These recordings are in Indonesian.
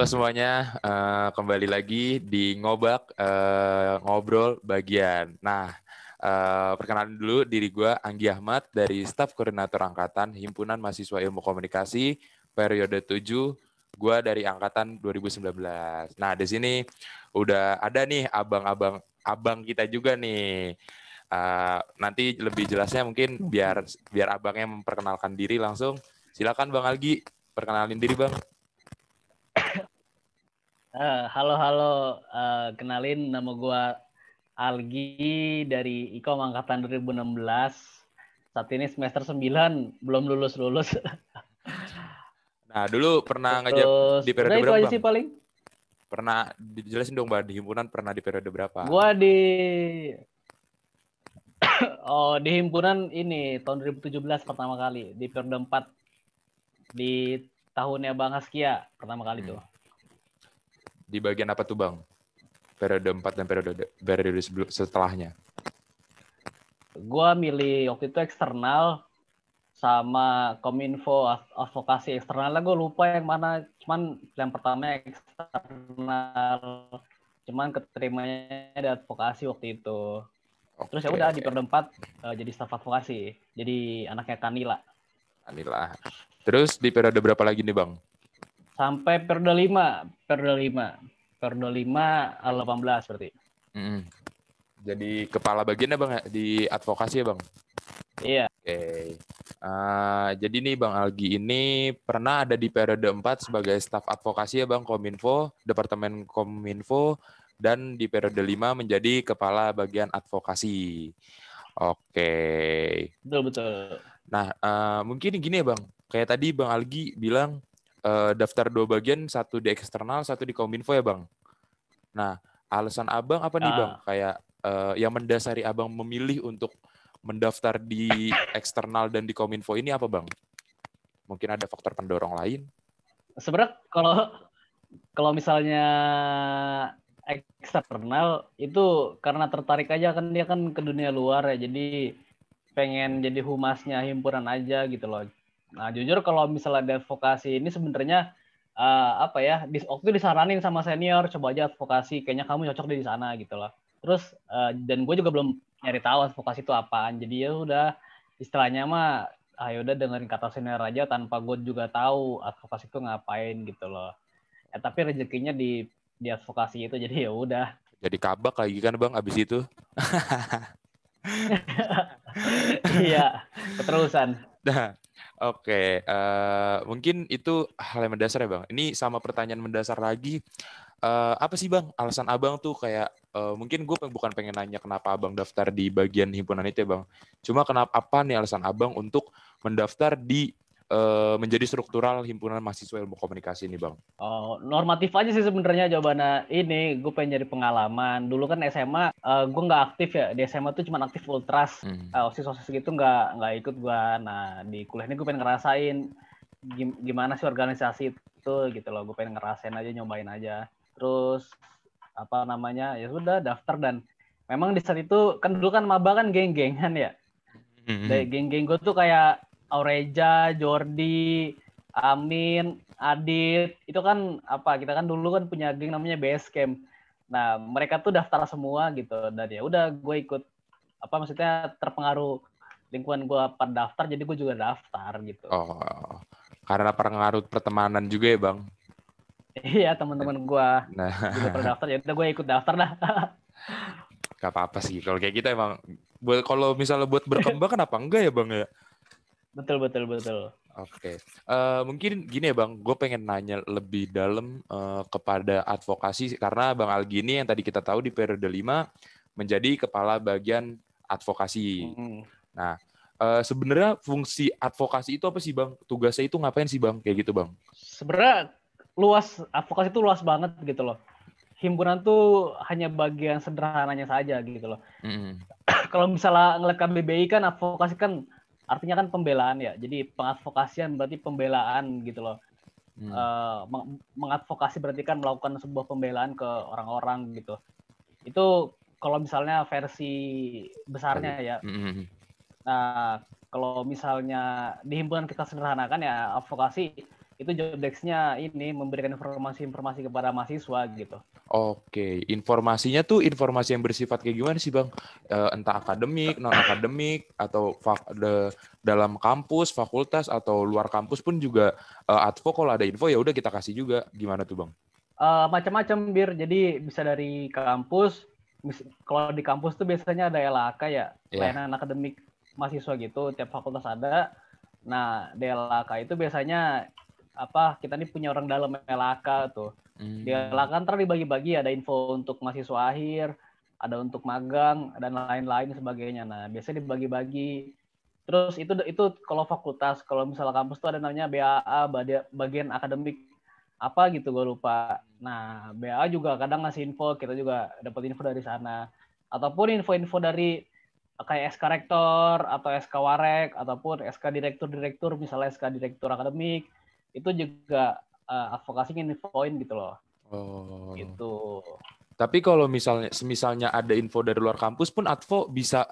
semuanya, kembali lagi di Ngobak, Ngobrol Bagian. Nah, perkenalan dulu diri gue, Anggi Ahmad, dari Staf Koordinator Angkatan Himpunan Mahasiswa Ilmu Komunikasi, periode 7, gue dari Angkatan 2019. Nah, di sini udah ada nih abang kita juga nih. Nanti lebih jelasnya mungkin biar abangnya memperkenalkan diri langsung. Silakan Bang Algi, perkenalin diri Bang. Halo, kenalin nama gue Algi dari IKOM Angkatan 2016. Saat ini semester 9, belum lulus. Nah, dulu pernah ngajak Terus, di udah periode itu berapa, aja Bang? sih paling. Pernah dijelasin dong, Bang, di himpunan pernah di periode berapa? Gue di himpunan ini tahun 2017 pertama kali, di periode 4, di tahunnya Bang Haskia pertama kali tuh. Di bagian apa tuh, Bang? Periode 4 dan periode setelahnya. Gue milih waktu itu eksternal sama Kominfo, advokasi eksternalnya gue lupa yang mana, cuman yang pertama eksternal, cuman keterimanya di advokasi waktu itu. Terus ya Oke. udah di periode 4 jadi staf advokasi, jadi anaknya Kanila. Inilah. Terus di periode berapa lagi nih, Bang? Sampai periode 5 18 berarti. Jadi kepala bagiannya, Bang, di advokasi ya, Bang? Iya. Oke. Jadi nih Bang Algi ini pernah ada di periode 4 sebagai staf advokasi ya Bang Kominfo, Departemen Kominfo, dan di periode 5 menjadi kepala bagian advokasi. Oke. Betul. Nah, mungkin gini ya Bang, kayak tadi Bang Algi bilang daftar 2 bagian, satu di eksternal, satu di Kominfo ya Bang. Nah, alasan Abang apa nih Bang? Kayak yang mendasari Abang memilih untuk mendaftar di eksternal dan di Kominfo ini apa Bang? Mungkin ada faktor pendorong lain? Sebenarnya kalau misalnya eksternal itu karena tertarik aja, kan dia kan ke dunia luar ya, jadi pengen jadi humasnya himpunan aja gitu loh. Nah jujur kalau misalnya ada advokasi ini sebenarnya waktu disaranin sama senior, coba aja advokasi, kayaknya kamu cocok di sana gitu loh. Terus dan gue juga belum nyari tahu advokasi itu apaan, jadi ya udah istilahnya mah yaudah dengerin kata senior aja tanpa gue juga tahu advokasi itu ngapain gitu loh. Tapi rezekinya di advokasi itu, jadi ya udah. Jadi kabak lagi kan Bang abis itu? Iya, keterusan. Nah, oke. Mungkin itu hal yang mendasar ya Bang. Ini sama pertanyaan mendasar lagi. Apa sih Bang alasan Abang tuh kayak mungkin gue bukan pengen nanya kenapa Abang daftar di bagian himpunan itu ya Bang. Cuma apa nih alasan Abang untuk mendaftar di menjadi struktural himpunan mahasiswa ilmu komunikasi ini Bang? Normatif aja sih sebenarnya jawabannya. Ini gue pengen jadi pengalaman. Dulu kan SMA gue nggak aktif ya. Di SMA tuh cuma aktif ultras. OSIS gitu nggak ikut gue. Nah di kuliah ini gue pengen ngerasain gimana sih organisasi itu gitu loh. Gue pengen ngerasain aja, nyobain aja. Terus apa namanya, ya sudah daftar. Dan memang di saat itu kan dulu kan maba kan geng-gengan ya. Dari geng-geng gue tuh kayak Aureja, Jordi, Amin, Adit, itu kan kita kan dulu kan punya geng namanya Basecamp. Nah mereka tuh daftar semua gitu, dan ya udah gue ikut, maksudnya terpengaruh lingkungan gue pada daftar, jadi gue juga daftar gitu. Oh, karena pengaruh pertemanan juga ya Bang? Iya, teman-teman gue juga pada Nah, daftar, ya udah gue ikut daftar dah. gak apa-apa sih kalau kayak kita emang. Kalau misalnya buat berkembang kenapa enggak ya Bang ya? Betul. Oke. Mungkin gini ya Bang, gue pengen nanya lebih dalam kepada advokasi, karena Bang Algi ini yang tadi kita tahu di periode 5 menjadi kepala bagian advokasi. Nah, sebenarnya fungsi advokasi itu apa sih Bang? Tugasnya itu ngapain sih Bang? Kayak gitu Bang. Sebenarnya advokasi itu luas banget gitu loh. Himpunan tuh hanya bagian sederhananya saja gitu loh. Kalau misalnya ngeliat KBBI kan advokasi kan artinya kan pembelaan ya. Jadi pengadvokasian berarti pembelaan gitu loh. Mengadvokasi berarti kan melakukan sebuah pembelaan ke orang-orang gitu. Itu kalau misalnya versi besarnya ya. Nah, kalau misalnya di himpunan kita sederhanakan ya, advokasi itu job desk-nya ini memberikan informasi-informasi kepada mahasiswa gitu. Oke, informasinya tuh informasi yang bersifat kayak gimana sih Bang? Entah akademik, non akademik, atau dalam kampus, fakultas atau luar kampus pun juga advo kalau ada info ya udah kita kasih juga. Gimana tuh Bang? Macam-macam Bir, jadi bisa dari kampus. Kalau di kampus tuh biasanya ada LAK ya, layanan akademik mahasiswa gitu, tiap fakultas ada. Nah, di LAK itu biasanya kita nih punya orang dalam LAK tuh. Di LAK ntar dibagi-bagi, ada info untuk mahasiswa akhir, ada untuk magang dan lain-lain sebagainya. Nah, biasanya dibagi-bagi. Terus itu kalau fakultas, kalau misalnya kampus tuh ada namanya BAA, bagian akademik apa gitu gue lupa. Nah, BA juga kadang ngasih info, kita juga dapat info dari sana. Ataupun info-info dari kayak SK Rektor atau SK Warek ataupun SK Direktur-Direktur, misalnya SK Direktur Akademik, itu juga advokasi infoin gitu loh. Oh. Gitu. Tapi kalau misalnya ada info dari luar kampus pun Advo bisa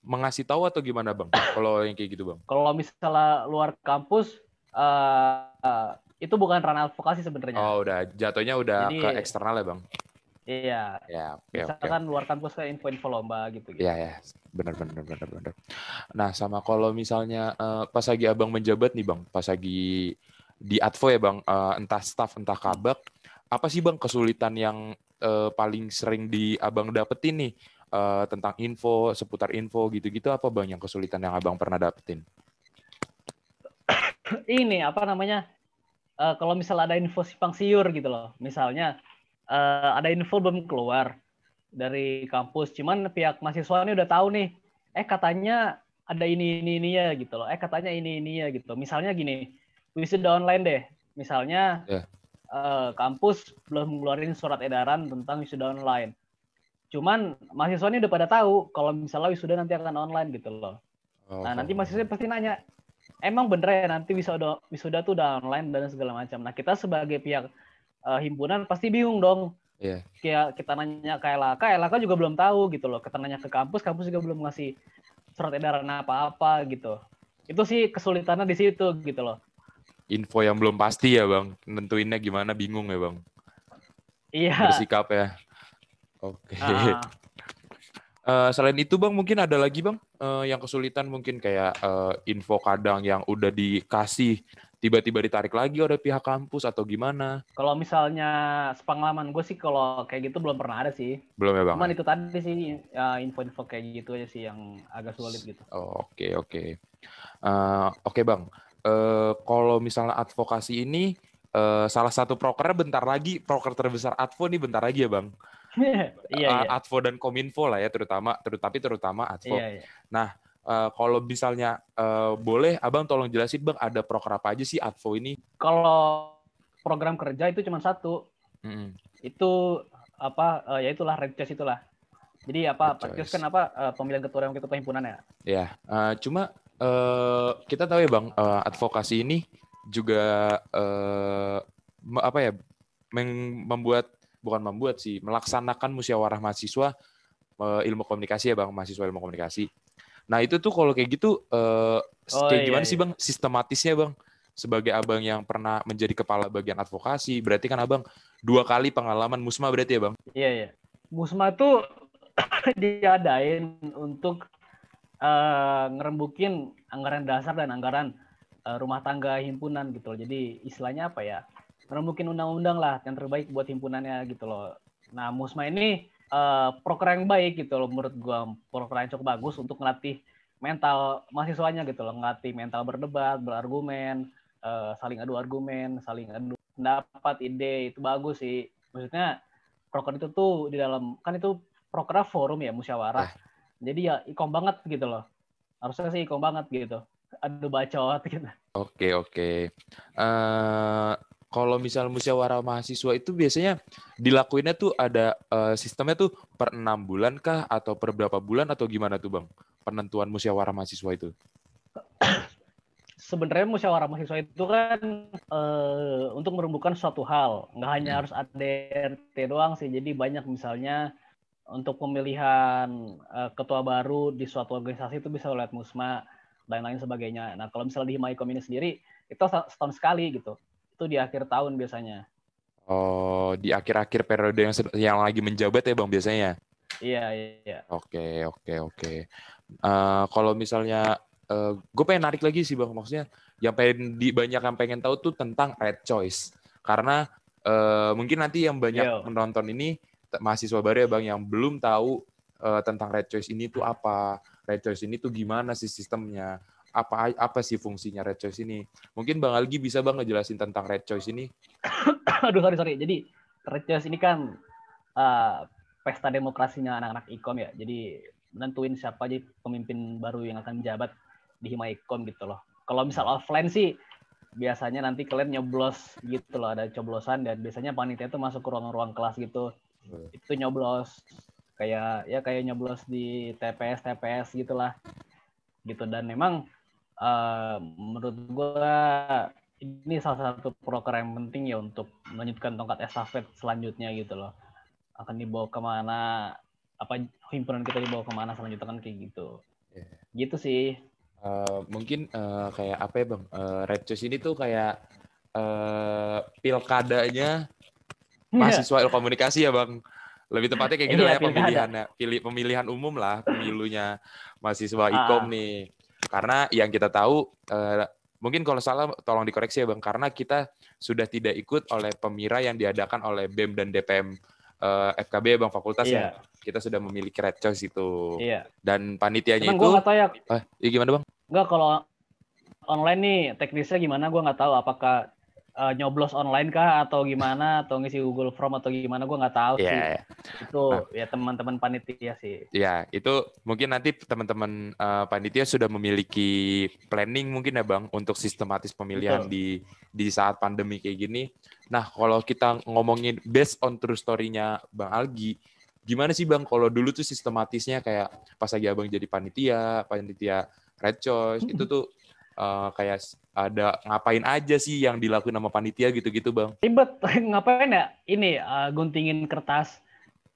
mengasih tahu atau gimana Bang? Kalau yang kayak gitu Bang? Kalau misalnya luar kampus, itu bukan ranah advokasi sebenarnya. Oh, jatuhnya udah Jadi, ke eksternal ya Bang? iya. Ya, oke. Misalkan luar kampus kayak info-info lomba gitu. Ya, benar. Nah, sama kalau misalnya pas lagi Abang menjabat nih Bang, pas lagi di Advo ya Bang, entah staff, entah kabak, apa sih Bang kesulitan yang paling sering di Abang dapetin nih tentang info, seputar info gitu-gitu, apa Bang yang kesulitan yang Abang pernah dapetin? Ini apa namanya? Kalau misalnya ada info simpang siur gitu loh, misalnya ada info belum keluar dari kampus, cuman pihak mahasiswa ini udah tahu nih, katanya ada ini ya gitu loh, katanya ini ya gitu. Misalnya gini, wisuda online deh, misalnya kampus belum ngeluarin surat edaran tentang wisuda online, cuman mahasiswa ini udah pada tahu kalau misalnya wisuda nanti akan online gitu loh. Nah nanti mahasiswa pasti nanya, emang bener ya nanti wisuda tuh udah online dan segala macam. Nah kita sebagai pihak himpunan pasti bingung dong. Kayak kita nanya ke LHK juga belum tahu gitu loh. Kita nanya ke kampus juga belum ngasih surat edaran apa-apa gitu. Itu sih kesulitannya di situ gitu loh. Info yang belum pasti ya Bang, nentuinnya gimana bingung ya Bang. Iya. Bersikap ya. Oke. Selain itu Bang, mungkin ada lagi Bang yang kesulitan mungkin kayak info kadang yang udah dikasih tiba-tiba ditarik lagi oleh pihak kampus atau gimana? Kalau misalnya sepengalaman gue sih kalau kayak gitu belum pernah ada sih. Belum ya Bang? Cuman itu tadi sih info-info kayak gitu aja sih yang agak sulit gitu. Oke. Oke Bang, kalau misalnya advokasi ini salah satu prokernya bentar lagi, proker terbesar Advo nih bentar lagi ya Bang. Iya. Advo dan Kominfo lah ya terutama Advo. Iya. Nah, kalau misalnya boleh Abang tolong jelasin Bang ada proker apa aja sih Advo ini? Kalau program kerja itu cuma satu. Itu ya itulah Redcast itulah. Jadi Redcast kan pemilihan ketua dan ketua himpunan ya. Ya, cuma kita tahu ya Bang, advokasi ini juga melaksanakan musyawarah mahasiswa ilmu komunikasi ya Bang, mahasiswa ilmu komunikasi. Nah itu tuh kalau kayak gitu kayak gimana sih Bang sistematisnya Bang? Sebagai Abang yang pernah menjadi kepala bagian advokasi, berarti kan Abang 2 kali pengalaman Musma berarti ya Bang? Iya. Musma tuh diadain untuk ngerembukin anggaran dasar dan anggaran rumah tangga himpunan gitu loh. Jadi istilahnya apa ya? Ngerembukin undang-undang lah yang terbaik buat himpunannya gitu loh. Nah, Musma ini proker yang baik gitu loh menurut gua, proker yang cukup bagus untuk ngelatih mental mahasiswanya gitu loh, ngelatih mental berdebat, berargumen, saling adu argumen, saling adu pendapat, ide, itu bagus sih. Maksudnya proker itu tuh di dalam, kan itu proker forum ya, musyawarah. Jadi ya ikom banget gitu loh. Harusnya sih ikom banget gitu. Aduh bacot gitu. Oke. Kalau misal musyawarah mahasiswa itu biasanya dilakuinnya tuh ada sistemnya tuh per 6 bulan kah atau per berapa bulan atau gimana tuh Bang? Penentuan musyawarah mahasiswa itu. Sebenarnya musyawarah mahasiswa itu kan untuk merembukan suatu hal. Nggak hanya harus ADRT doang sih. Jadi banyak misalnya untuk pemilihan ketua baru di suatu organisasi itu bisa lewat Musma dan lain sebagainya. Nah kalau misalnya di Himaikom ini sendiri itu setahun sekali gitu. Itu di akhir tahun biasanya. Oh, di akhir-akhir periode yang lagi menjabat ya Bang biasanya? Iya. Oke. Kalau misalnya gue pengen narik lagi sih Bang, maksudnya yang banyak yang pengen tahu tuh tentang Red Choice. Karena mungkin nanti yang banyak menonton ini mahasiswa baru ya Bang yang belum tahu tentang Red Choice ini tuh apa. Red Choice ini tuh gimana sih sistemnya? Apa sih fungsinya Red Choice ini? Mungkin Bang Algi bisa Bang ngejelasin tentang Red Choice ini? Aduh, sorry. Jadi Red Choice ini kan pesta demokrasinya anak-anak IKOM ya. Jadi nentuin siapa aja pemimpin baru yang akan menjabat di Hima IKOM gitu loh. Kalau misal offline sih biasanya nanti kalian nyoblos gitu loh, ada coblosan dan biasanya panitia tuh masuk ke ruang-ruang kelas gitu. Itu nyoblos kayak nyoblos di TPS gitulah. Gitu dan memang menurut gua ini salah satu proker yang penting ya untuk melanjutkan tongkat estafet selanjutnya gitu loh. Akan dibawa kemana, himpunan kita dibawa kemana selanjutnya kan kayak gitu. Gitu sih. Mungkin kayak apa ya Bang? Red Choice ini tuh kayak pilkadanya mahasiswa ilmu komunikasi ya Bang. Lebih tepatnya kayak gitu lah ya pemilihan umum lah, pemilunya mahasiswa IKOM nih. Karena yang kita tahu mungkin kalau salah tolong dikoreksi ya Bang, karena kita sudah tidak ikut oleh pemira yang diadakan oleh BEM dan DPM FKB ya Bang, fakultas ya. Kita sudah memiliki Red Choice itu. Dan panitianya itu gue nggak tahu ya. Gimana Bang? Enggak, kalau online nih teknisnya gimana gue nggak tahu, apakah nyoblos online kah atau gimana, atau ngisi Google Form atau gimana, gue nggak tahu sih. Itu ya teman-teman panitia sih. Ya, itu mungkin nanti teman-teman panitia sudah memiliki planning mungkin ya Bang untuk sistematis pemilihan di saat pandemi kayak gini. Nah, kalau kita ngomongin based on true story-nya Bang Algi, gimana sih Bang kalau dulu tuh sistematisnya kayak pas lagi Abang jadi panitia Red Choice, itu tuh kayak ada ngapain aja sih yang dilakuin sama panitia gitu-gitu Bang? Ribet, ngapain ya? Ini guntingin kertas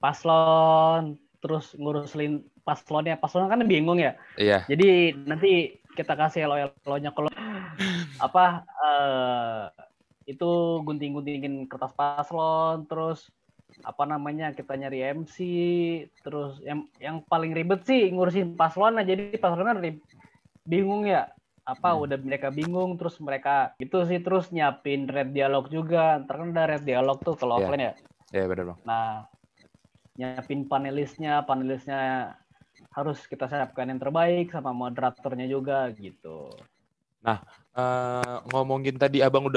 paslon, terus ngurusin paslonnya kan bingung ya. Iya. Jadi nanti kita kasih elo-elonya kalau itu gunting-guntingin kertas paslon, terus kita nyari MC, terus yang paling ribet sih ngurusin paslon. Jadi paslonnya bingung ya, udah mereka bingung, terus mereka itu sih, terus nyiapin red dialog juga. Ntar kan ada red dialog tuh kalau offline ya. Iya benar Bang. Nah, nyiapin panelisnya harus kita siapkan yang terbaik sama moderatornya juga gitu. Nah, ngomongin tadi Abang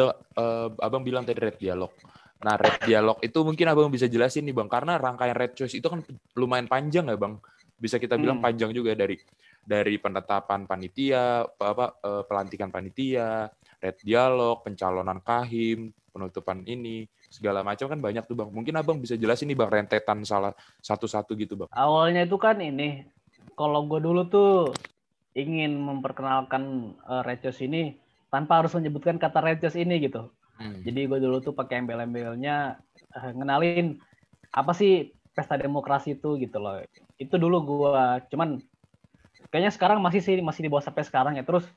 bilang tadi red dialog. Nah, red dialog itu mungkin Abang bisa jelasin nih Bang, karena rangkaian Red Choice itu kan lumayan panjang ya Bang. Bisa kita bilang panjang juga dari penetapan panitia, pelantikan panitia, red dialog, pencalonan kahim, penutupan ini, segala macam kan banyak tuh Bang. Mungkin Abang bisa jelasin nih Bang rentetan salah satu-satu gitu Bang. Awalnya itu kan ini, kalau gue dulu tuh ingin memperkenalkan Red Choice ini tanpa harus menyebutkan kata Red Choice ini gitu. Jadi gue dulu tuh pakai embel-embelnya ngenalin apa sih pesta demokrasi itu gitu loh. Itu dulu gue, cuman kayaknya sekarang masih di bawah sampai sekarang ya. Terus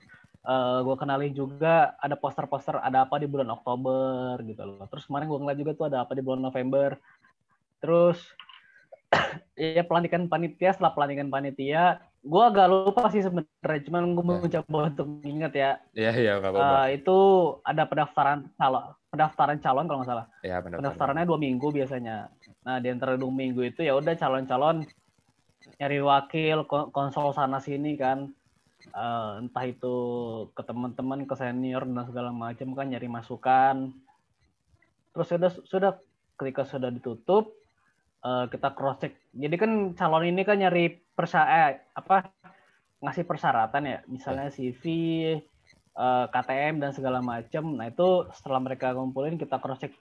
gue kenalin juga ada poster-poster ada apa di bulan Oktober gitu loh. Terus kemarin gue ngeliat juga tuh ada apa di bulan November. Terus ya setelah pelantikan panitia, gue agak lupa sih sebenarnya, cuman gue mencoba untuk ingat ya. Iya, nggak apa-apa. Itu ada pendaftaran calon kalau nggak salah. Ya, pendaftarannya 2 minggu biasanya. Nah, di antara 2 minggu itu ya udah calon-calon nyari wakil, konsol sana sini kan. Entah itu ke teman-teman, ke senior dan segala macam kan, nyari masukan. Terus sudah ketika sudah ditutup, kita cross check. Jadi kan calon ini kan nyari ngasih persyaratan ya, misalnya CV, KTM dan segala macam. Nah itu setelah mereka kumpulin, kita cross check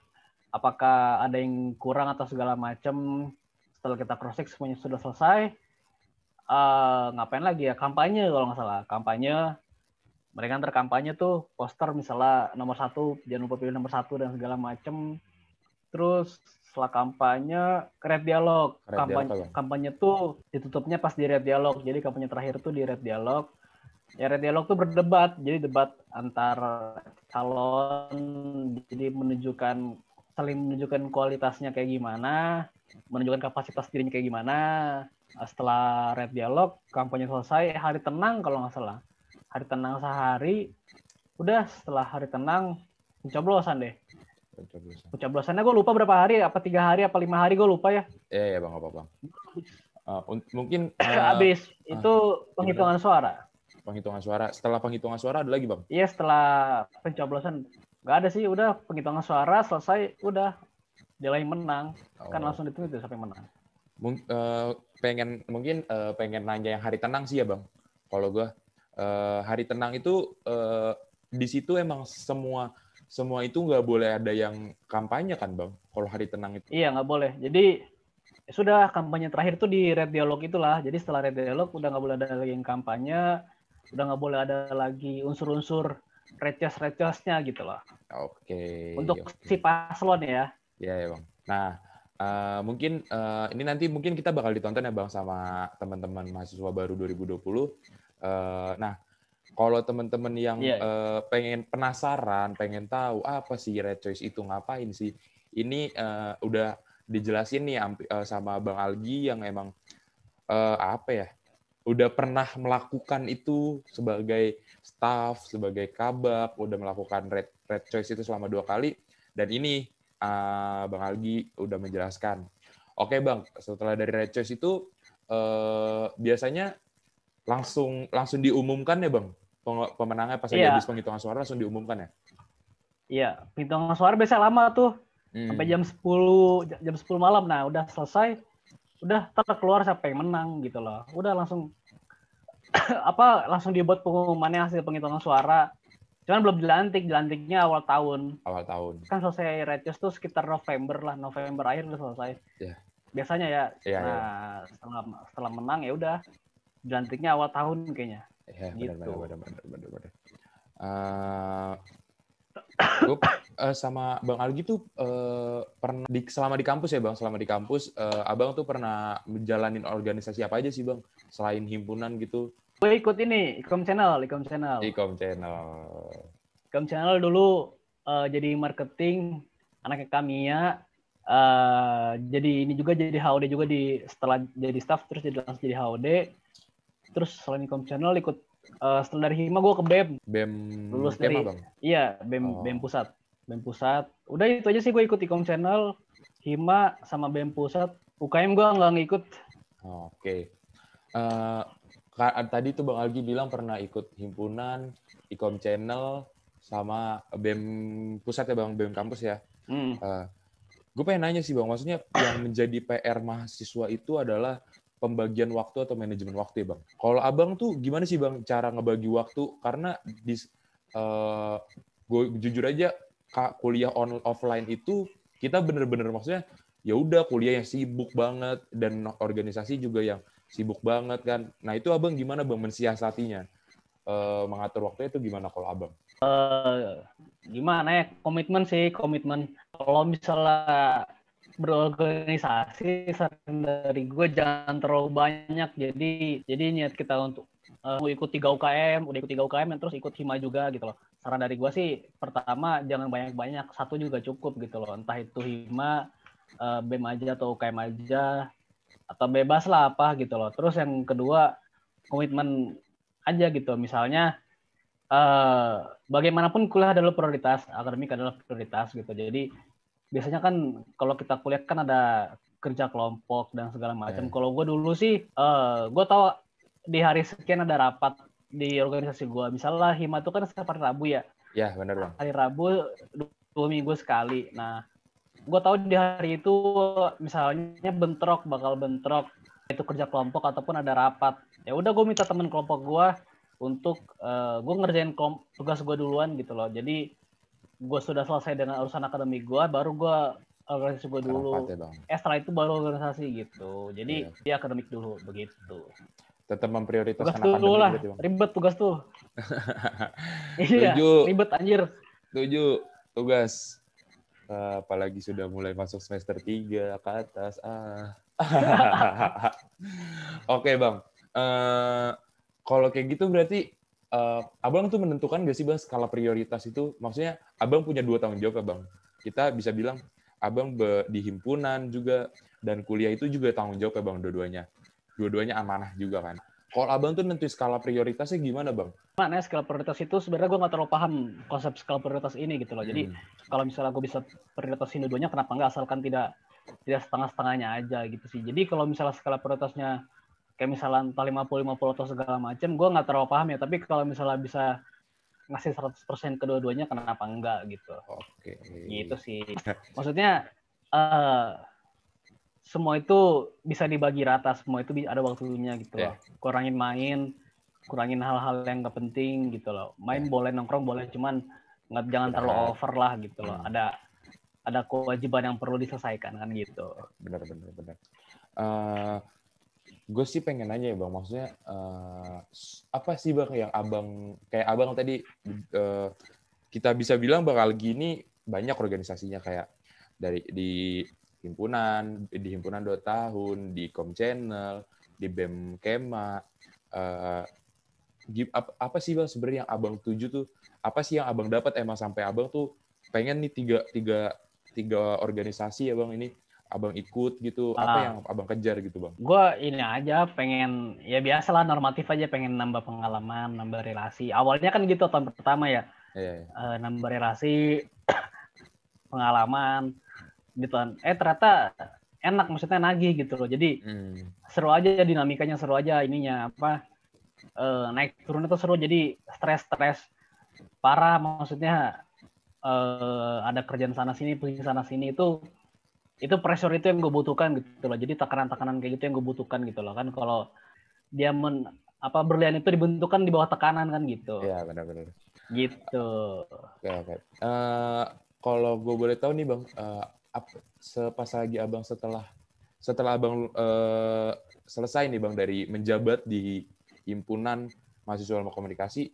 apakah ada yang kurang atau segala macam. Setelah kita cross check semuanya sudah selesai, ngapain lagi ya, kampanye kalau nggak salah. Kampanye, mereka antar kampanye tuh poster misalnya nomor 1, jangan lupa pilih nomor 1 dan segala macam. Terus setelah kampanye red dialog. Kampanye tuh ditutupnya pas di red dialog. Jadi kampanye terakhir tuh di red dialog. Ya red dialog tuh berdebat, jadi debat antar calon, jadi saling menunjukkan kualitasnya kayak gimana, menunjukkan kapasitas dirinya kayak gimana. Setelah red dialog, kampanye selesai, hari tenang kalau nggak salah. Hari tenang sehari, udah setelah hari tenang, pencoblosan deh. Pencoblosannya gue lupa berapa hari, apa 3 hari, apa 5 hari, gue lupa ya. Iya Bang, apa Bang. Mungkin habis itu penghitungan suara. Penghitungan suara. Setelah penghitungan suara ada lagi Bang? Iya, setelah pencoblosan nggak ada sih, udah penghitungan suara selesai, udah nilai menang. Kan langsung dihitung itu sampai menang. Pengen nanya yang hari tenang sih ya Bang. Kalau gue hari tenang itu di situ emang semua itu nggak boleh ada yang kampanye kan Bang? Kalau hari tenang itu? Iya, nggak boleh. Jadi sudah kampanye terakhir tuh di red dialog itulah. Jadi setelah red dialog udah nggak boleh ada lagi yang kampanye, udah nggak boleh ada lagi unsur-unsur receh-recehnya gitu loh. Oke. Untuk si paslon ya. Iya ya Bang. Nah, mungkin ini nanti mungkin kita bakal ditonton ya Bang sama teman-teman mahasiswa baru 2020. Nah, kalau teman-teman yang pengen penasaran, pengen tahu apa sih Red Choice itu, ngapain sih? Ini udah dijelasin nih sama Bang Algi yang emang udah pernah melakukan itu sebagai staff, sebagai kabak, udah melakukan Red Choice itu selama 2 kali. Dan ini Bang Algi udah menjelaskan. Oke Bang, setelah dari Red Choice itu biasanya langsung diumumkan ya Bang? Pemenangnya pas lagi habis penghitungan suara langsung diumumkan ya? Iya, penghitungan suara biasanya lama tuh. Sampai jam 10 malam. Nah, udah selesai, udah keluar siapa yang menang gitu loh. Udah langsung langsung dibuat pengumumannya hasil penghitungan suara. Cuman belum dilantiknya awal tahun. Kan selesai Red Choice tuh sekitar November akhir udah selesai. Yeah. Biasanya ya. Nah, setelah menang ya udah dilantiknya awal tahun kayaknya. Ya, gitu. Benar. Gue sama Bang Algi tuh pernah selama di kampus ya Bang, Abang tuh pernah menjalanin organisasi apa aja sih Bang, selain himpunan gitu? Gue ikut ini, Ikom Channel. Ikom Channel dulu jadi marketing, anaknya Kamiya. Jadi ini juga jadi HOD juga setelah jadi staff terus langsung jadi HOD. Terus selain Ikom Channel ikut setelah dari Hima gue ke BEM. Lulus dari Bang? Iya, BEM Pusat. BEM Pusat. Udah itu aja sih gue ikut Ikom Channel, Hima sama BEM Pusat. UKM gue nggak ngikut. Oke. Tadi tuh Bang Algi bilang pernah ikut himpunan, Ikom Channel, sama BEM Pusat ya Bang, BEM Kampus ya. Gue pengen nanya sih Bang, maksudnya yang menjadi PR mahasiswa itu adalah pembagian waktu atau manajemen waktu ya Bang. Kalau Abang tuh gimana sih Bang cara ngebagi waktu? Karena gue jujur aja kuliah offline itu kita bener-bener maksudnya ya udah kuliah yang sibuk banget dan organisasi juga yang sibuk banget kan. Nah itu Abang gimana Bang mensiasatinya? Mengatur waktunya itu gimana kalau Abang? Gimana ya, komitmen. Kalau misalnya berorganisasi saran dari gue jangan terlalu banyak, jadi niat kita untuk ikut 3 UKM, udah ikut 3 UKM terus ikut Hima juga gitu loh. Saran dari gue sih pertama jangan banyak-banyak, 1 juga cukup gitu loh, entah itu Hima, BEM aja atau UKM aja atau bebas lah apa gitu loh. Terus yang kedua komitmen aja gitu, misalnya bagaimanapun kuliah adalah prioritas, akademik adalah prioritas gitu. Jadi biasanya kan kalau kita kuliah kan ada kerja kelompok dan segala macam. Kalau gue dulu sih, gue tahu di hari sekian ada rapat di organisasi gue. Misalnya Hima itu kan setiap hari Rabu ya. Ya benar Bang. Hari Rabu 2 minggu sekali. Nah, gue tahu di hari itu misalnya bakal bentrok itu kerja kelompok ataupun ada rapat. Ya udah gue minta teman kelompok gue untuk gue ngerjain tugas gue duluan gitu loh. Jadi gue sudah selesai dengan urusan akademik gue, baru gue organisasi gue dulu. Setelah itu baru organisasi gitu. Jadi dia akademik dulu begitu. Tetap memprioritaskan akademik lah. Ribet tugas tuh. Iya, ribet anjir. Setuju. Tugas. Apalagi sudah mulai masuk semester 3 ke atas. Oke Bang. Kalau kayak gitu berarti abang tuh menentukan gak sih bang skala prioritas itu? Maksudnya abang punya 2 tanggung jawab ya bang. Kita bisa bilang abang di himpunan juga dan kuliah itu juga tanggung jawab ya bang dua-duanya. Dua-duanya amanah juga kan. Kalau abang tuh nentuin skala prioritasnya gimana bang? Mana skala prioritas itu sebenarnya gue nggak terlalu paham konsep skala prioritas ini gitu loh. Jadi kalau misalnya gue bisa prioritasin dua-duanya, kenapa nggak, asalkan tidak setengah-setengahnya aja gitu sih. Jadi kalau misalnya skala prioritasnya kayak misalnya entah 50-50 atau segala macam, gue nggak terlalu paham ya. Tapi kalau misalnya bisa ngasih 100% kedua-duanya, kenapa enggak gitu. Oke. Gitu sih. Maksudnya semua itu bisa dibagi rata, semua itu ada waktunya gitu loh. Kurangin main, kurangin hal-hal yang nggak penting gitu loh. Main boleh, nongkrong boleh, cuman jangan terlalu over lah gitu loh. Ada kewajiban yang perlu diselesaikan kan gitu. Benar. Gue sih pengen nanya ya bang, maksudnya apa sih bang yang abang, kayak abang tadi kita bisa bilang bakal gini banyak organisasinya kayak di himpunan 2 tahun, di Com Channel, di BEM Kema, apa sih bang sebenarnya yang abang tuju tuh, apa sih yang abang dapat emang sampai abang tuh pengen nih tiga organisasi ya bang ini abang ikut gitu, apa yang abang kejar gitu bang? Gue ini aja pengen, ya biasalah normatif aja, pengen nambah pengalaman, nambah relasi. Awalnya kan gitu tahun pertama ya, nambah relasi, pengalaman gitu. Ternyata enak, maksudnya nagih gitu loh. Jadi seru aja dinamikanya, seru aja ininya apa, naik turun itu seru. Jadi stres parah, maksudnya ada kerjaan sana sini, pusing sana sini, itu pressure itu yang gue butuhkan gitu loh. Jadi tekanan kayak gitu yang gue butuhkan gitu loh kan. Kalau dia berlian itu dibentukkan di bawah tekanan kan gitu. Iya benar. Gitu. Oke. Kalau gue boleh tahu nih bang, pas lagi abang setelah abang selesai nih bang dari menjabat di himpunan mahasiswa ilmu komunikasi,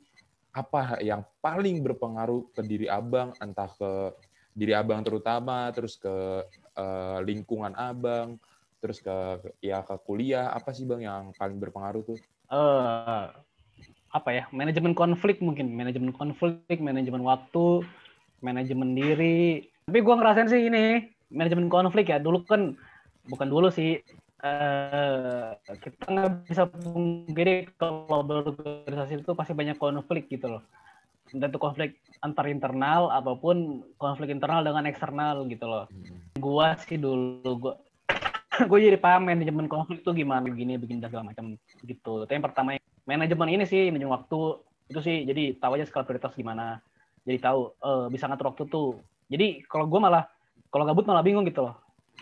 apa yang paling berpengaruh ke diri abang, entah ke diri abang terutama, terus ke lingkungan abang, terus ke kuliah, apa sih bang yang paling berpengaruh tuh? Apa ya, manajemen konflik, manajemen waktu, manajemen diri. Tapi gue ngerasain sih ini manajemen konflik ya, dulu kan, bukan dulu sih, kita nggak bisa pungkiri kalau berorganisasi itu pasti banyak konflik gitu loh. Entah itu konflik antar internal ataupun konflik internal dengan eksternal gitu loh. Gua sih dulu gue jadi paham manajemen konflik itu gimana, begini segala macam gitu. Tapi yang pertama manajemen ini sih, manajemen waktu itu sih, jadi tahu aja skala prioritas gimana. Jadi tahu bisa ngatur waktu tuh. Jadi kalau gue malah, kalau gabut malah bingung gitu loh.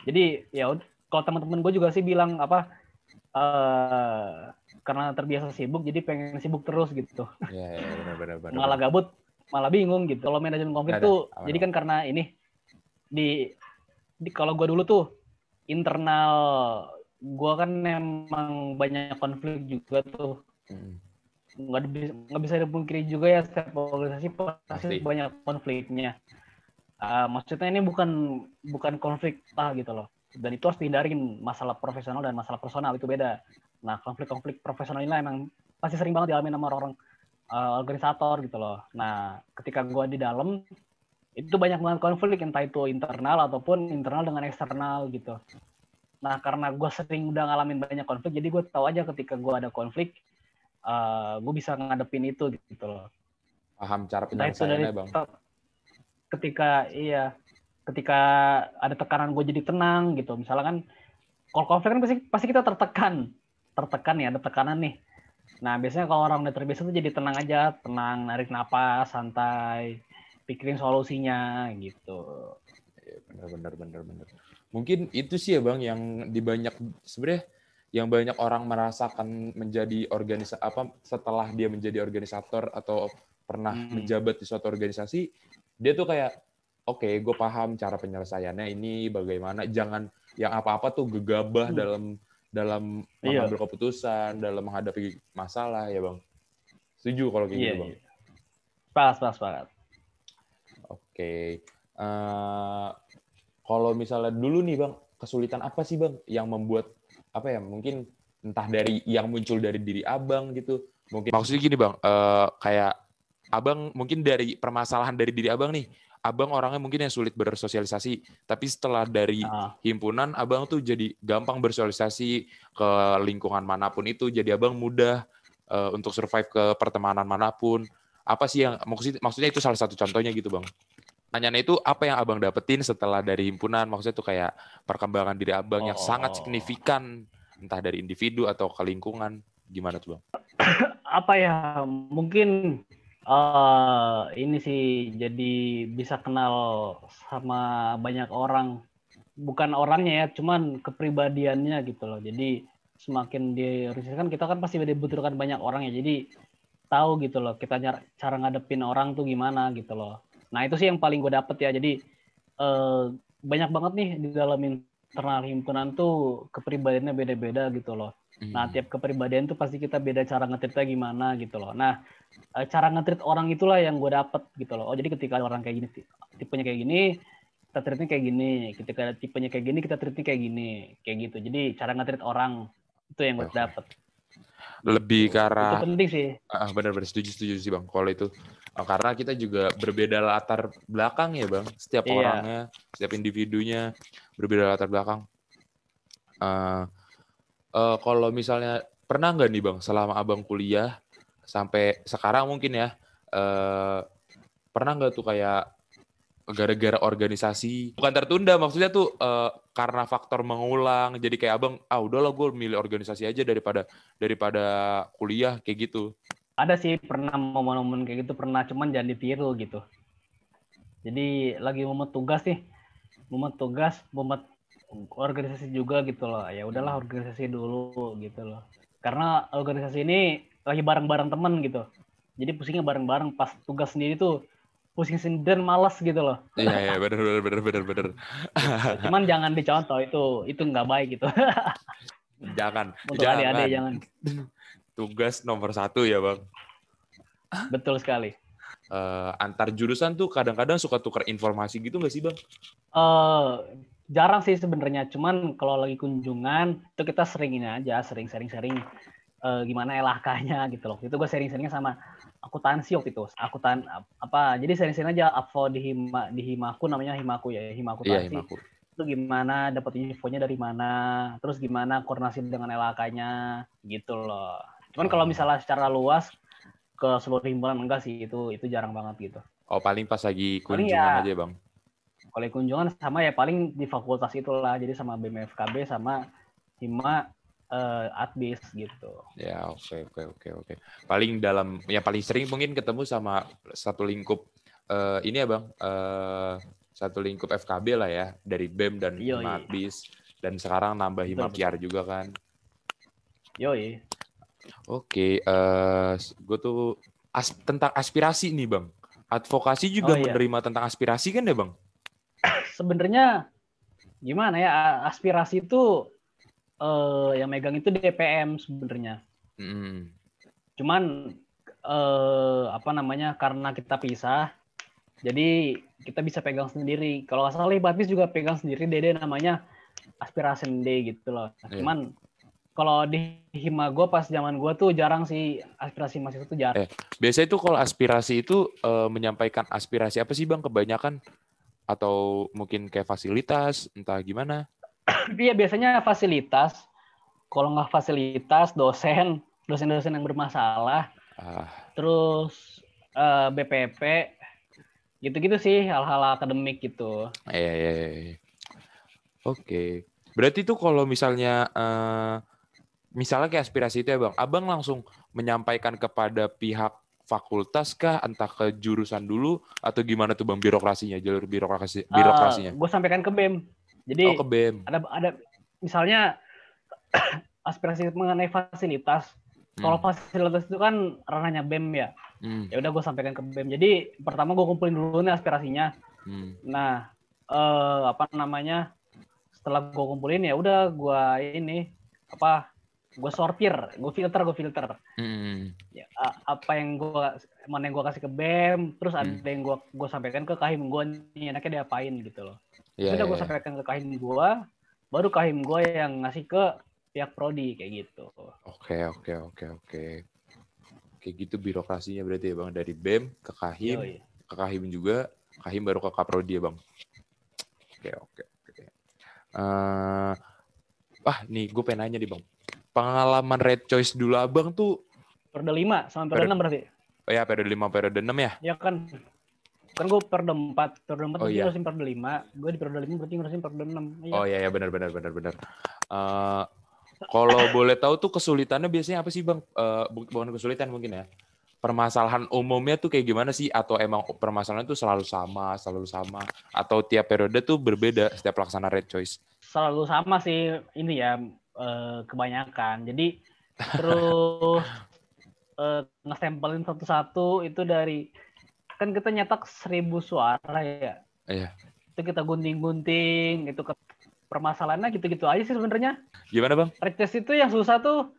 Jadi ya kalau teman-teman gue juga sih bilang apa, karena terbiasa sibuk jadi pengen sibuk terus gitu. Ya, benar. Malah gabut malah bingung gitu. Kalau manajemen konflik tuh jadi kan karena ini di kalau gue dulu tuh internal gue kan memang banyak konflik juga tuh. Nggak bisa dipungkiri juga ya, setiap organisasi pasti banyak konfliknya. Maksudnya ini bukan konflik gitu loh. Dan itu harus dihindarin, masalah profesional dan masalah personal itu beda. Nah, konflik profesional ini emang pasti sering banget dialami sama orang organisator gitu loh. Nah, ketika gue di dalam itu banyak banget konflik, entah itu internal ataupun internal dengan eksternal gitu. Nah, karena gue sering udah ngalamin banyak konflik, jadi gue tahu aja ketika gue ada konflik, gue bisa ngadepin itu gitu loh. Paham cara penyelesaiannya bang. Ketika ada tekanan gue jadi tenang gitu. Misalnya kan kalau konflik kan pasti kita tertekan ya, ada tekanan nih. Nah, biasanya kalau orang udah terbiasa tuh jadi tenang aja, narik napas, santai, pikirin solusinya gitu. Benar. Mungkin itu sih ya bang yang sebenarnya yang banyak orang merasakan menjadi setelah dia menjadi organisator atau pernah menjabat di suatu organisasi, dia tuh kayak oke, gue paham cara penyelesaiannya ini bagaimana, jangan yang apa-apa tuh gegabah dalam mengambil keputusan, dalam menghadapi masalah ya bang. Setuju kalau kayak gitu bang. Pas. Oke. Kalau misalnya dulu nih bang, kesulitan apa sih bang yang membuat mungkin entah dari yang muncul dari diri abang gitu. Mungkin maksudnya gini bang, kayak abang mungkin dari permasalahan dari diri abang nih, abang orangnya mungkin yang sulit bersosialisasi, tapi setelah dari himpunan abang tuh jadi gampang bersosialisasi ke lingkungan manapun itu, jadi abang mudah untuk survive ke pertemanan manapun. Apa sih yang maksudnya itu salah satu contohnya gitu bang. Tanyanya itu apa yang abang dapetin setelah dari himpunan, maksudnya tuh kayak perkembangan diri abang yang sangat signifikan, entah dari individu atau ke lingkungan, gimana tuh bang? Apa ya, mungkin ini sih jadi bisa kenal sama banyak orang, bukan orangnya ya, cuman kepribadiannya gitu loh. Jadi semakin di organisasi kan kita kan pasti dibutuhkan banyak orang ya, jadi tahu gitu loh kita cara ngadepin orang tuh gimana gitu loh. Nah itu sih yang paling gue dapet ya. Jadi banyak banget nih di dalam internal himpunan tuh kepribadiannya beda-beda gitu loh. Nah tiap kepribadian tuh pasti kita beda cara nge-treatnya gimana gitu loh. Nah cara nge-treat orang itulah yang gue dapet gitu loh. Oh jadi ketika orang kayak gini, tipenya kayak gini, kita treatnya kayak gini. Ketika tipenya kayak gini, kita treatnya kayak gini. Kayak gitu. Jadi cara nge-treat orang itu yang gue dapet. Lebih ke arah itu penting sih. Benar-benar setuju sih bang kalau itu, karena kita juga berbeda latar belakang ya bang, setiap orangnya, setiap individunya berbeda latar belakang. Kalau misalnya pernah nggak nih bang selama abang kuliah sampai sekarang mungkin ya, pernah nggak tuh kayak gara-gara organisasi bukan tertunda, maksudnya tuh karena faktor mengulang, jadi kayak abang udahlah gue milih organisasi aja daripada kuliah kayak gitu? Ada sih, pernah momen-momen kayak gitu, pernah, cuman jangan ditiru gitu. Jadi lagi momen tugas momen organisasi juga gitu loh, ya udahlah organisasi dulu gitu loh, karena organisasi ini lagi bareng-bareng temen gitu, jadi pusingnya bareng-bareng, pas tugas sendiri tuh pusing sendirian, malas gitu loh. Iya bener. Cuman jangan dicontoh, itu nggak baik gitu. Jangan. Untuk adik-adik jangan. Tugas nomor 1 ya bang. Betul sekali. Antar jurusan tuh kadang-kadang suka tukar informasi gitu nggak sih bang? Jarang sih sebenarnya, cuman kalau lagi kunjungan itu kita sering sharing gimana LHK-nya gitu loh. Itu gue sharing-sharingnya sama akuntansi waktu itu. Jadi sharing-sharing aja info di Himaku, namanya Himaku ya, Himakutansi. Iya, Himaku. Itu gimana dapat infonya dari mana, terus gimana koordinasi dengan LHK-nya gitu loh. Cuman kalau misalnya secara luas ke seluruh himpunan enggak sih, itu jarang banget gitu. Paling pas lagi kunjungan aja bang. Kalau kunjungan sama ya paling di fakultas itulah, jadi sama BMFKB sama Hima Adbis gitu. Ya oke. Paling paling sering mungkin ketemu sama satu lingkup ini ya bang, satu lingkup FKB lah ya, dari BEM dan Hima Adbis, dan sekarang nambah Hima PR juga kan. Yoi. Oke, gue tuh tentang aspirasi nih bang. Advokasi juga menerima tentang aspirasi kan ya bang? Sebenarnya gimana ya, aspirasi itu yang megang itu DPM sebenarnya. Cuman karena kita pisah, jadi kita bisa pegang sendiri. Kalau nggak salah Hipatbis juga pegang sendiri, Dede namanya aspirasi D gitu loh. Cuman kalau di Hima gue pas zaman gue tuh jarang sih aspirasi mahasiswa tuh jarang. Biasanya itu kalau aspirasi itu menyampaikan aspirasi apa sih bang kebanyakan? Atau mungkin kayak fasilitas, entah gimana? Iya biasanya fasilitas. Kalau nggak fasilitas, dosen yang bermasalah. Terus BPP, gitu-gitu sih, hal-hal akademik gitu. Iya. Oke. Berarti tuh kalau misalnya kayak aspirasi itu ya bang, abang langsung menyampaikan kepada pihak fakultas kah, entah ke jurusan dulu atau gimana tuh bang birokrasinya, jalur birokrasinya? Gue sampaikan ke BEM. Jadi ke BEM. Ada misalnya aspirasi mengenai fasilitas. Kalau fasilitas itu kan ranahnya BEM ya. Ya udah gue sampaikan ke BEM. Jadi pertama gue kumpulin dulu nih aspirasinya. Nah, setelah gue kumpulin ya udah gue sortir, gue filter. Ya, mana yang gue kasih ke BEM, terus ada yang gue sampaikan ke kahim gue nih, enaknya diapain gitu loh. Sudah gue sampaikan ke kahim gue, baru kahim gue yang ngasih ke pihak prodi kayak gitu. Oke. Kayak gitu birokrasinya berarti ya Bang, dari BEM ke Kahim, Yoi. ke Kahim juga, Kahim baru ke Kaprodi ya Bang. Oke. Nih gue pengen nanya nih Bang. Pengalaman Red Choice dulu Abang tuh Periode 5 sama periode 6 berarti. periode 5, periode 6 ya? Ya kan gue periode 4 Oh berarti iya. ngurusin periode 5, gue di periode 5 berarti ngurusin periode 6. Iya. Oh iya benar. Kalau boleh tahu tuh kesulitannya biasanya apa sih Bang? Bukan kesulitan mungkin ya. Permasalahan umumnya tuh kayak gimana sih? Atau emang permasalahan tuh selalu sama? Atau tiap periode tuh berbeda setiap pelaksanaan Red Choice? Selalu sama sih ini ya, kebanyakan. Jadi terus nge-samplein satu-satu itu dari, kan kita nyetak 1.000 suara ya. Iya. Itu kita gunting-gunting, itu permasalahannya gitu-gitu aja sih sebenarnya. Gimana Bang? Red Choice itu yang susah tuh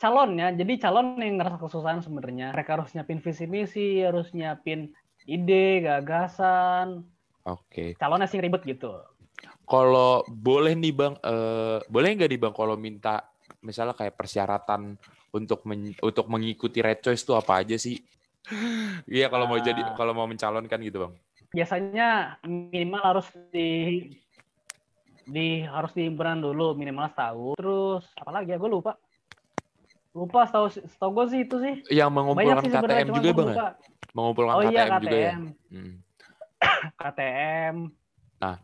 calonnya. Jadi calon yang ngerasa kesusahan sebenarnya. Mereka harus nyiapin visi misi, harus nyiapin ide, gagasan. Oke. Calonnya sih ribet gitu. Kalau boleh nih Bang, boleh nggak nih Bang kalau minta misalnya kayak persyaratan untuk mengikuti Red Choice itu apa aja sih? Iya kalau mau mencalonkan gitu Bang. Biasanya minimal harus harus di himpunan dulu minimal setahun. Terus apalagi ya, gue lupa setahu gue sih itu sih. Yang Banyak mengumpulkan sih sebenarnya, KTM cuman juga gue Bang ya? lupa. Mengumpulkan Oh iya, KTM juga ya? KTM. Nah,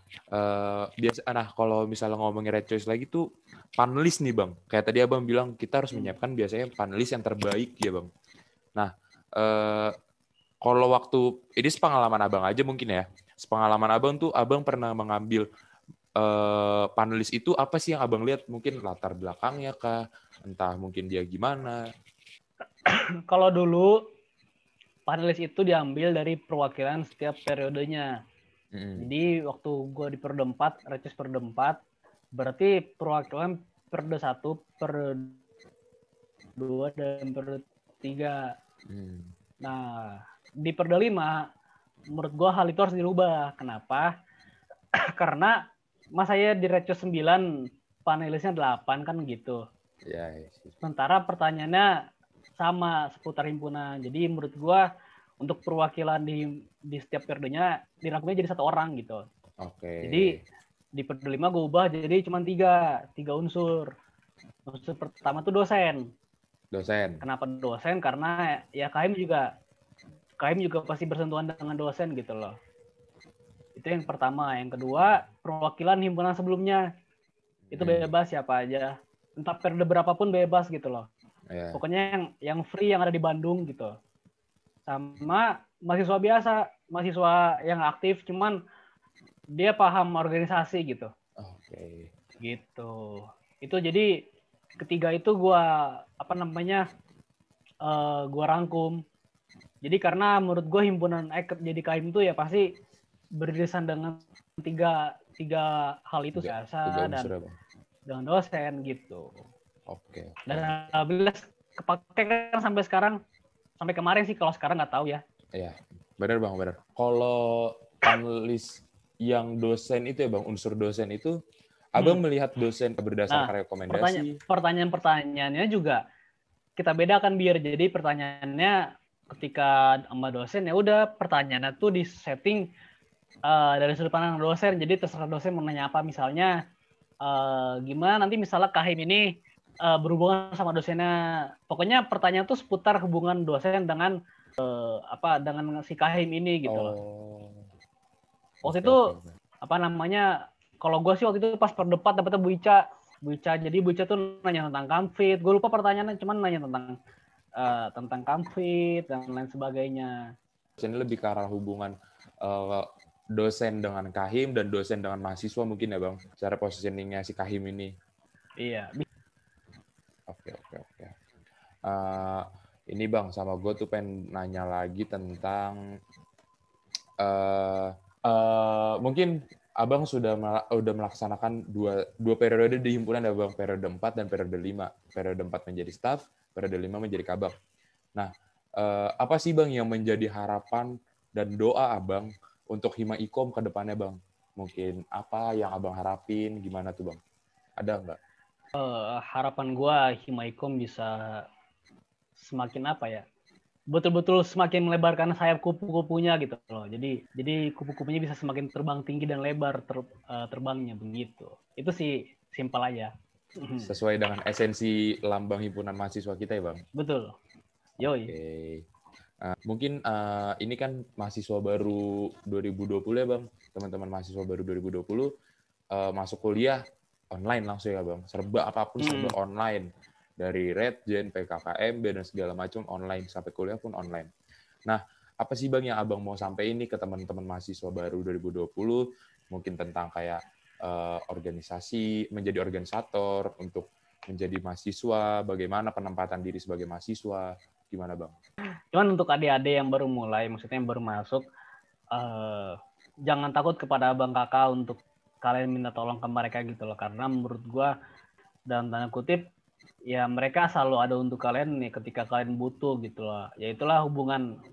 kalau misalnya ngomongin Red Choice lagi tuh panelis nih Bang. Kayak tadi Abang bilang kita harus menyiapkan biasanya panelis yang terbaik ya Bang. Nah, kalau waktu ini sepengalaman Abang aja mungkin ya. Sepengalaman Abang tuh Abang pernah mengambil panelis itu apa sih yang Abang lihat? Mungkin latar belakangnya kah? Entah mungkin dia gimana. Kalau dulu panelis itu diambil dari perwakilan setiap periodenya. Jadi waktu gue di periode 4, Recis periode 4, berarti perwakilan periode 1, periode 2, dan periode 3. Nah, di periode 5, menurut gue hal itu harus dirubah. Kenapa? Karena saya di Recis 9, panelisnya 8 kan gitu. Sementara pertanyaannya sama seputar himpunan. Jadi menurut gue untuk perwakilan di setiap periodenya dirangkumnya jadi 1 orang gitu. Jadi di periode 5 gue ubah jadi cuma 3 unsur. Unsur pertama tuh dosen. Kenapa dosen? Karena ya Kahim juga pasti bersentuhan dengan dosen gitu loh. Itu yang pertama. Yang kedua, perwakilan himpunan sebelumnya. Itu bebas siapa aja. Entah periode berapapun bebas gitu loh. Pokoknya yang free yang ada di Bandung gitu. Sama mahasiswa biasa, mahasiswa yang aktif cuman dia paham organisasi gitu. Gitu. Itu jadi ketiga itu gua gua rangkum. Jadi karena menurut gue himpunan jadi Kahim itu ya pasti beririsan dengan tiga hal itu, biasa dan dengan dosen gitu. Dan alhamdulillah kepake kan sampai sekarang, sampai kemarin sih, kalau sekarang nggak tahu ya. Iya, benar Bang, benar. Kalau panelis yang dosen itu ya Bang, unsur dosen itu, Abang melihat dosen berdasarkan rekomendasi. Pertanyaan-pertanyaannya juga kita bedakan biar jadi pertanyaannya ketika sama dosen ya udah pertanyaannya tuh di setting dari sudut pandang dosen, jadi terserah dosen mau nanya apa. Misalnya gimana nanti misalnya Kahim ini berhubungan sama dosennya, pokoknya pertanyaan tuh seputar hubungan dosen dengan dengan si Kahim ini gitu loh. Waktu itu kalau gue sih waktu itu pas perdebat dapetnya Bu Ica. Jadi Bu Ica tuh nanya tentang Kamfit, gue lupa pertanyaannya, cuman nanya tentang Kamfit dan lain sebagainya. Ini lebih ke arah hubungan dosen dengan Kahim dan dosen dengan mahasiswa mungkin ya Bang, cara positioningnya si Kahim ini. Iya. Oke. Ini Bang, sama gue tuh pengen nanya lagi tentang mungkin Abang sudah melaksanakan dua periode di himpunan ya Bang, periode 4 dan periode 5. Periode 4 menjadi staff, periode 5 menjadi kabak. Nah, apa sih Bang yang menjadi harapan dan doa Abang untuk Hima Ikom ke depannya Bang? Mungkin apa yang Abang harapin, gimana tuh Bang? Ada nggak? Harapan gue Himaikom bisa semakin apa ya? Betul-betul semakin melebarkan sayap kupu-kupunya gitu loh. Jadi kupu-kupunya bisa semakin terbang tinggi dan lebar terbangnya begitu. Itu sih simpel aja. Sesuai dengan esensi lambang himpunan mahasiswa kita ya, Bang. Betul. Yoi. Oke. Mungkin ini kan mahasiswa baru 2020 ya, Bang. Teman-teman mahasiswa baru 2020 masuk kuliah online langsung ya, Bang. Serba apapun serba online. Dari Redgen, PKKMB, dan segala macam online. Sampai kuliah pun online. Nah, apa sih, Bang, yang Abang mau sampai ini ke teman-teman mahasiswa baru 2020? Mungkin tentang kayak organisasi, menjadi organisator, untuk menjadi mahasiswa, bagaimana penempatan diri sebagai mahasiswa, gimana, Bang? Cuman untuk adik-adik yang baru mulai, maksudnya yang baru masuk, jangan takut kepada abang kakak untuk kalian minta tolong ke mereka gitu loh. Karena menurut gua, dalam tanda kutip, ya mereka selalu ada untuk kalian nih ketika kalian butuh gitu loh. Ya itulah hubungan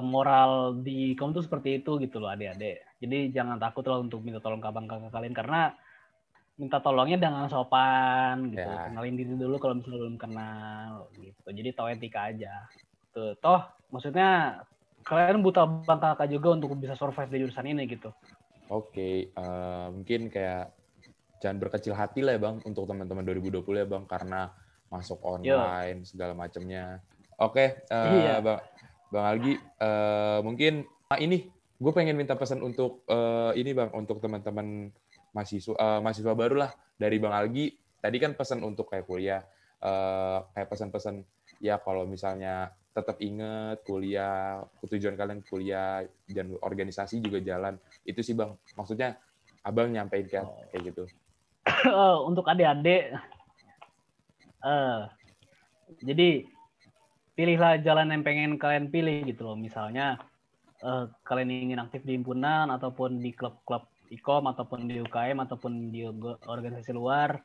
moral di kamu tuh seperti itu gitu loh adik-adik. Jadi jangan takut lah untuk minta tolong ke abang kakak kalian, karena minta tolongnya dengan sopan gitu. Ya. Kenalin diri dulu kalau misalnya belum kenal gitu. Jadi tahu etika aja. Tuh, toh maksudnya kalian butuh abang kakak juga untuk bisa survive di jurusan ini gitu. Oke, mungkin kayak jangan berkecil hati lah ya, Bang, untuk teman-teman 2020 ya, Bang, karena masuk online segala macamnya. Oke, Iya. Bang Algi, mungkin ini gue pengen minta pesan untuk ini, Bang, untuk teman-teman mahasiswa baru lah dari Bang Algi. Tadi kan pesan untuk kayak kuliah, kayak pesan-pesan ya kalau misalnya tetap ingat kuliah, tujuan kalian kuliah dan organisasi juga jalan. Itu sih, Bang. Maksudnya Abang nyampein kayak gitu. Untuk adik-adik, jadi pilihlah jalan yang pengen kalian pilih gitu loh. Misalnya kalian ingin aktif di himpunan ataupun di klub-klub IKOM ataupun di UKM ataupun di organisasi luar,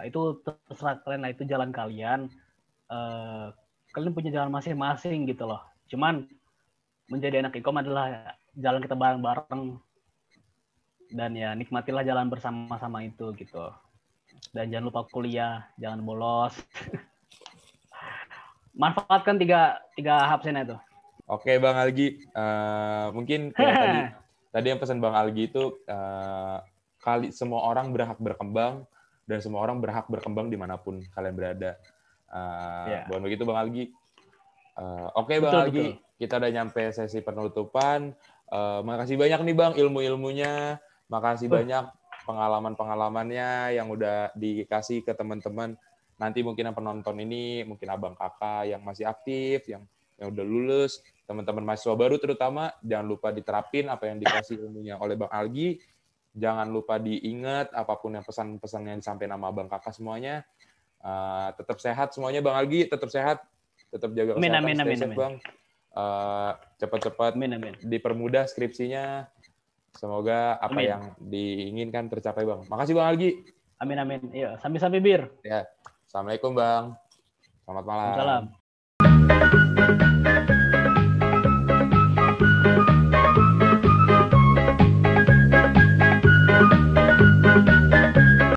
itu terserah kalian lah, itu jalan kalian. Kalian punya jalan masing-masing gitu loh. Cuman menjadi anak IKOM adalah jalan kita bareng-bareng, dan ya nikmatilah jalan bersama-sama itu gitu. Dan jangan lupa kuliah, jangan bolos. Manfaatkan tiga absen itu. Oke, Bang Algi, mungkin kayak tadi yang pesan Bang Algi itu kali semua orang berhak berkembang dan semua orang berhak berkembang dimanapun kalian berada. Bukan begitu, Bang Algi? Oke, Bang Algi, kita udah nyampe sesi penutupan. Makasih banyak nih, Bang, ilmu-ilmunya. Makasih banyak pengalaman-pengalamannya yang udah dikasih ke teman-teman. Nanti mungkin yang penonton ini, mungkin abang kakak yang masih aktif, yang udah lulus, teman-teman mahasiswa baru terutama, jangan lupa diterapin apa yang dikasih ilmunya oleh Bang Algi. Jangan lupa diingat apapun yang pesan-pesan yang disampaikan sama abang kakak semuanya. Tetap sehat semuanya, Bang Algi, tetap sehat. Tetap jaga kesehatan, stay safe, Bang. Cepat-cepat dipermudah skripsinya. Semoga apa yang diinginkan tercapai, Bang. Makasih, Bang Algi. Amin, amin. Iya, sambil-sambil bir. Ya. Assalamualaikum, Bang. Selamat malam. Waalaikumsalam.